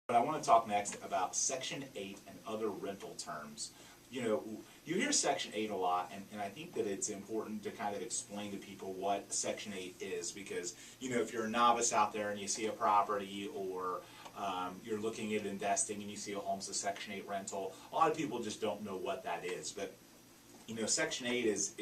But I want to talk next about Section 8 and other rental terms. You know, you hear Section 8 a lot, and I think that it's important to kind of explain to people what Section 8 is, because, you know, if you're a novice out there and you see a property, or you're looking at investing and you see a home's a Section 8 rental, a lot of people just don't know what that is. But, you know, Section 8 is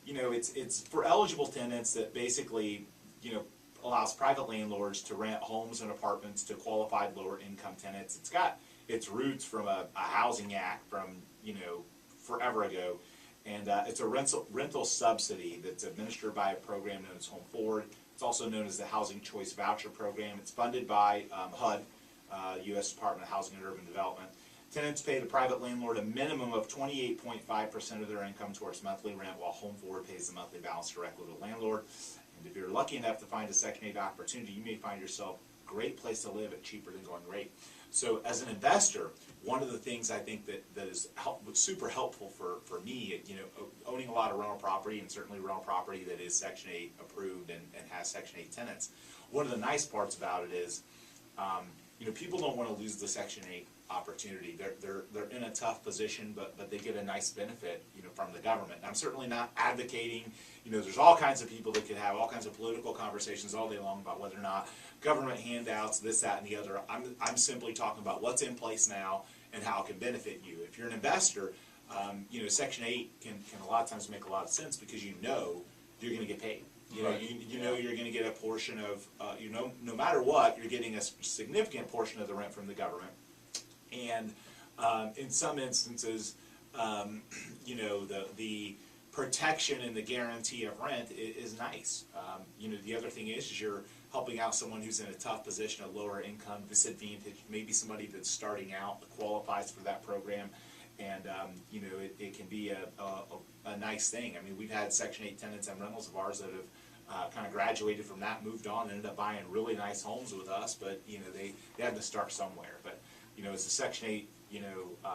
you know, it's for eligible tenants that basically, you know, allows private landlords to rent homes and apartments to qualified lower income tenants. It's got its roots from a housing act from, you know, forever ago. And it's a rental subsidy that's administered by a program known as Home Forward. It's also known as the Housing Choice Voucher Program. It's funded by HUD, U.S. Department of Housing and Urban Development. Tenants pay the private landlord a minimum of 28.5% of their income towards monthly rent, while Home Forward pays the monthly balance directly to the landlord. And if you're lucky enough to find a Section 8 opportunity, you may find yourself a great place to live at cheaper than going rate. So as an investor, one of the things I think that is super helpful for me, you know, owning a lot of rental property, and certainly rental property that is Section 8 approved and has Section 8 tenants, one of the nice parts about it is, you know, people don't want to lose the Section 8 opportunity. They're in a tough position, but they get a nice benefit, you know, from the government. And I'm certainly not advocating, you know, there's all kinds of people that could have all kinds of political conversations all day long about whether or not government handouts, this, that, and the other. I'm simply talking about what's in place now and how it can benefit you. If you're an investor, you know, Section 8 can a lot of times make a lot of sense, because you know you're going to get paid. You know, you know you're going to get a portion of, you know, no matter what, you're getting a significant portion of the rent from the government. And in some instances, you know, the protection and the guarantee of rent is nice. You know, the other thing is you're helping out someone who's in a tough position, a lower income, disadvantaged, maybe somebody that's starting out that qualifies for that program. And, you know, it can be a nice thing. I mean, we've had Section 8 tenants and rentals of ours that have kind of graduated from that, moved on, ended up buying really nice homes with us, but, you know, they had to start somewhere. But, you know, it's a Section 8, you know,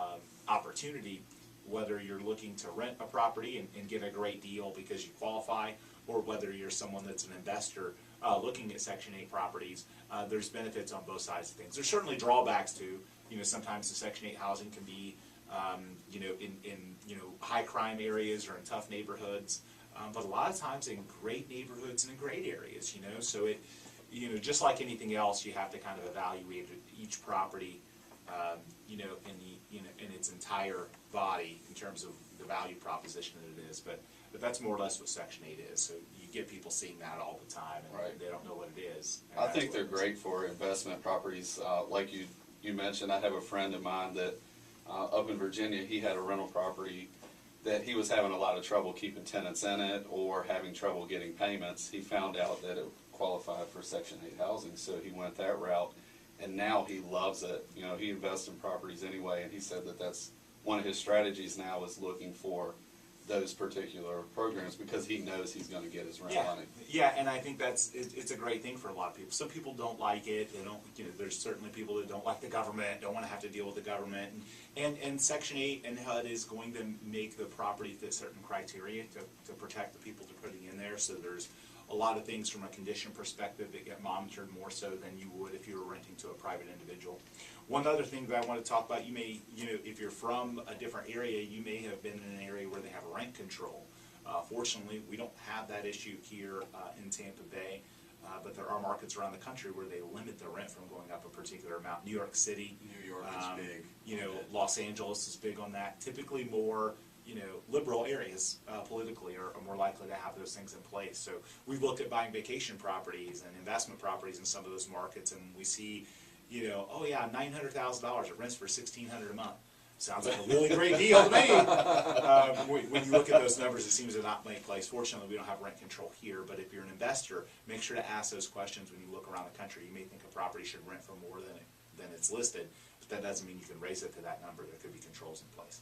opportunity, whether you're looking to rent a property and get a great deal because you qualify, or whether you're someone that's an investor looking at Section 8 properties, there's benefits on both sides of things. There's certainly drawbacks too. You know, sometimes the Section 8 housing can be, you know, in you know, high crime areas or in tough neighborhoods, but a lot of times in great neighborhoods and in great areas. You know, so it, you know, just like anything else, you have to kind of evaluate each property, you know, in its entire body in terms of the value proposition that it is. But that's more or less what Section 8 is. So you get people seeing that all the time, and they don't know what it is. I think they're great for investment properties. Like you mentioned, I have a friend of mine that up in Virginia, he had a rental property that he was having a lot of trouble keeping tenants in it, or having trouble getting payments. He found out that it qualified for Section 8 housing, so he went that route. And now he loves it. You know, he invests in properties anyway, and he said that that's one of his strategies now, is looking for those particular programs, because he knows he's going to get his rent money. Yeah, and I think it's a great thing for a lot of people. Some people don't like it. They don't, you know, there's certainly people that don't like the government, don't want to have to deal with the government. And Section 8 and HUD is going to make the property fit certain criteria to protect the people they're putting in there. So there's a lot of things from a condition perspective that get monitored more so than you would if you were renting to a private individual. One other thing that I want to talk about, you may, you know, if you're from a different area, you may have been in an area where they have rent control. Fortunately, we don't have that issue here in Tampa Bay, but there are markets around the country where they limit the rent from going up a particular amount. New York City, New York is big. You know, Los Angeles is big on that. Typically more, you know, liberal areas politically are more likely to have those things in place. So we've looked at buying vacation properties and investment properties in some of those markets, and we see, you know, oh yeah, $900,000, it rents for $1,600 a month. Sounds like a really great deal to me. When you look at those numbers, it seems to not make place. Fortunately, we don't have rent control here, but if you're an investor, make sure to ask those questions when you look around the country. You may think a property should rent for more than it's listed, but that doesn't mean you can raise it to that number. There could be controls in place.